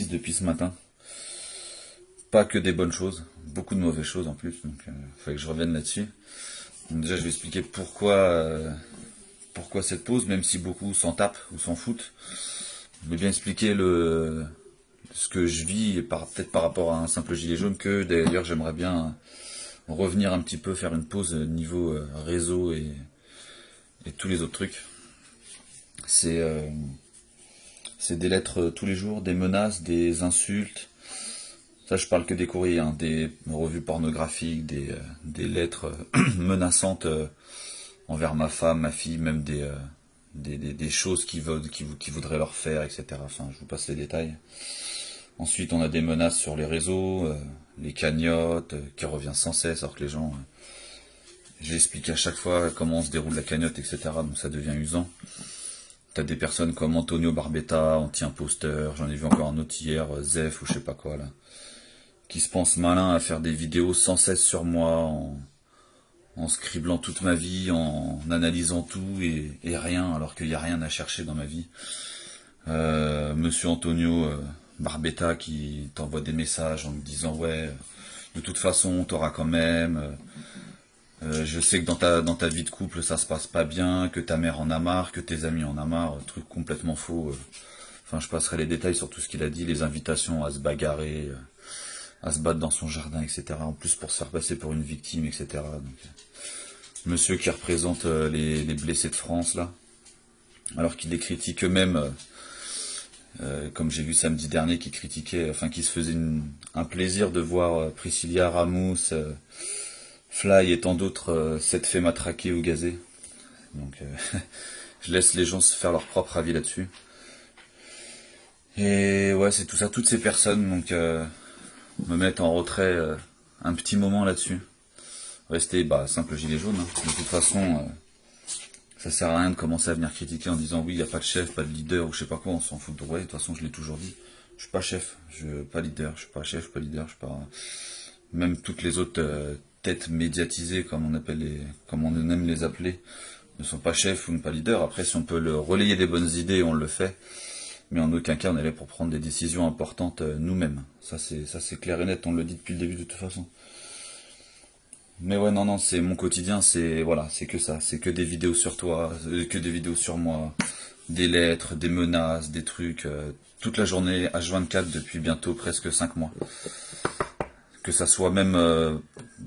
bêtises depuis ce matin. Pas que des bonnes choses, beaucoup de mauvaises choses en plus, donc il fallait que je revienne là-dessus. Donc déjà je vais expliquer pourquoi cette pause, même si beaucoup s'en tapent ou s'en foutent. Je vais bien expliquer ce que je vis, peut-être par rapport à un simple gilet jaune, que d'ailleurs j'aimerais bien revenir un petit peu, faire une pause niveau réseau et tous les autres trucs. C'est des lettres tous les jours, des menaces, des insultes. Ça, je parle que des courriers, hein, des revues pornographiques, des lettres menaçantes envers ma femme, ma fille, même des choses qu'ils voudraient leur faire, etc. Enfin, je vous passe les détails. Ensuite, on a des menaces sur les réseaux, les cagnottes, qui revient sans cesse, alors que les gens... J'explique à chaque fois comment se déroule la cagnotte, etc. Donc ça devient usant. T'as des personnes comme Antonio Barbetta, anti-imposteur, j'en ai vu encore un autre hier, Zef ou je sais pas quoi là, qui se pensent malins à faire des vidéos sans cesse sur moi, en scriblant toute ma vie, en analysant tout et rien, alors qu'il n'y a rien à chercher dans ma vie. Monsieur Antonio Barbetta qui t'envoie des messages en me disant ouais, de toute façon t'auras quand même... je sais que dans ta vie de couple ça se passe pas bien, que ta mère en a marre, que tes amis en a marre, truc complètement faux. Enfin, je passerai les détails sur tout ce qu'il a dit, les invitations à se bagarrer, à se battre dans son jardin, etc. En plus pour se faire passer pour une victime, etc. Donc, monsieur qui représente les blessés de France là, alors qu'il les critique eux-mêmes, comme j'ai vu samedi dernier, qui critiquait, enfin qui se faisait un plaisir de voir Priscilla Ramos, Fly et tant d'autres s'être fait matraquer ou gazer. Donc je laisse les gens se faire leur propre avis là-dessus. Et ouais, c'est tout ça, toutes ces personnes donc me mettent en retrait un petit moment là-dessus. Rester simple gilet jaune. Hein. De toute façon, ça sert à rien de commencer à venir critiquer en disant oui, il n'y a pas de chef, pas de leader ou je sais pas quoi, on s'en fout de ouais, de toute façon je l'ai toujours dit. Je suis pas chef, je suis pas leader, je suis pas chef, je suis pas leader, je suis pas... Même toutes les autres têtes médiatisées, comme on aime les appeler, ne sont pas chefs ou pas leaders. Après, si on peut relayer des bonnes idées, on le fait. Mais en aucun cas, on est là pour prendre des décisions importantes nous-mêmes. Ça, c'est clair et net, on le dit depuis le début de toute façon. Mais ouais, non, c'est mon quotidien, c'est que ça. C'est que des vidéos sur toi, que des vidéos sur moi, des lettres, des menaces, des trucs, toute la journée, H24 depuis bientôt presque 5 mois. Que ça soit même...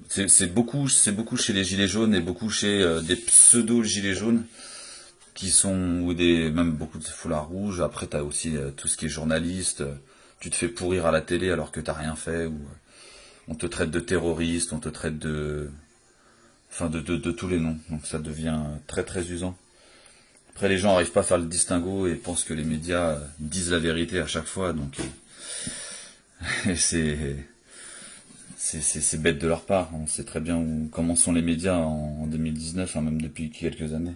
c'est beaucoup chez les gilets jaunes et beaucoup chez des pseudo-gilets jaunes qui sont... ou même beaucoup de foulards rouges. Après, t'as aussi tout ce qui est journaliste. Tu te fais pourrir à la télé alors que t'as rien fait. Ou on te traite de terroriste, on te traite de... Enfin, de tous les noms. Donc ça devient très très usant. Après, les gens n'arrivent pas à faire le distinguo et pensent que les médias disent la vérité à chaque fois. Donc c'est bête de leur part. On sait très bien comment sont les médias en 2019, hein, même depuis quelques années.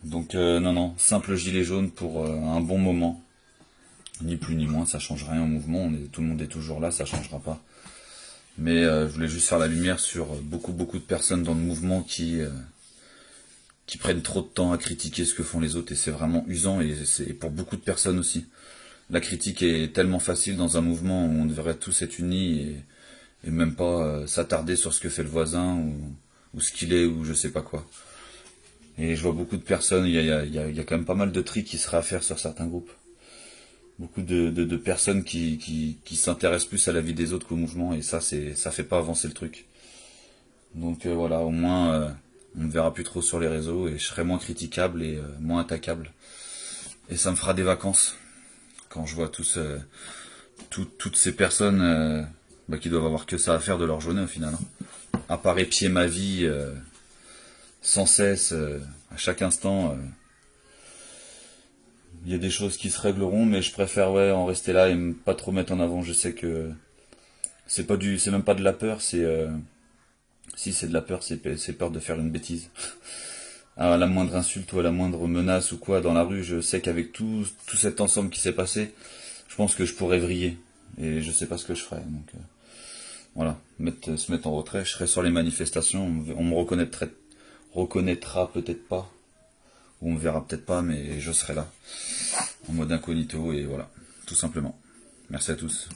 Donc non, simple gilet jaune pour un bon moment. Ni plus ni moins, ça change rien au mouvement. Tout le monde est toujours là, ça changera pas. Mais je voulais juste faire la lumière sur beaucoup de personnes dans le mouvement qui prennent trop de temps à critiquer ce que font les autres et c'est vraiment usant et c'est pour beaucoup de personnes aussi. La critique est tellement facile dans un mouvement où on devrait tous être unis et même pas s'attarder sur ce que fait le voisin ou ce qu'il est ou je sais pas quoi. Et je vois beaucoup de personnes, il y a quand même pas mal de tri qui sera à faire sur certains groupes. Beaucoup de personnes qui s'intéressent plus à la vie des autres qu'au mouvement et ça fait pas avancer le truc. Donc voilà, au moins on ne verra plus trop sur les réseaux et je serai moins critiquable et moins attaquable. Et ça me fera des vacances quand je vois toutes ces personnes qui doivent avoir que ça à faire de leur journée au final. Hein. À part épier ma vie sans cesse, à chaque instant. Il y a des choses qui se régleront, mais je préfère en rester là et pas trop mettre en avant. Je sais que c'est même pas de la peur, si c'est de la peur, c'est peur de faire une bêtise. À la moindre insulte ou à la moindre menace ou quoi dans la rue, je sais qu'avec tout cet ensemble qui s'est passé, je pense que je pourrais vriller et je sais pas ce que je ferais. Donc voilà, se mettre en retrait. Je serai sur les manifestations, on me reconnaîtra peut-être pas. On me verra peut-être pas, mais je serai là, en mode incognito, et voilà, tout simplement. Merci à tous.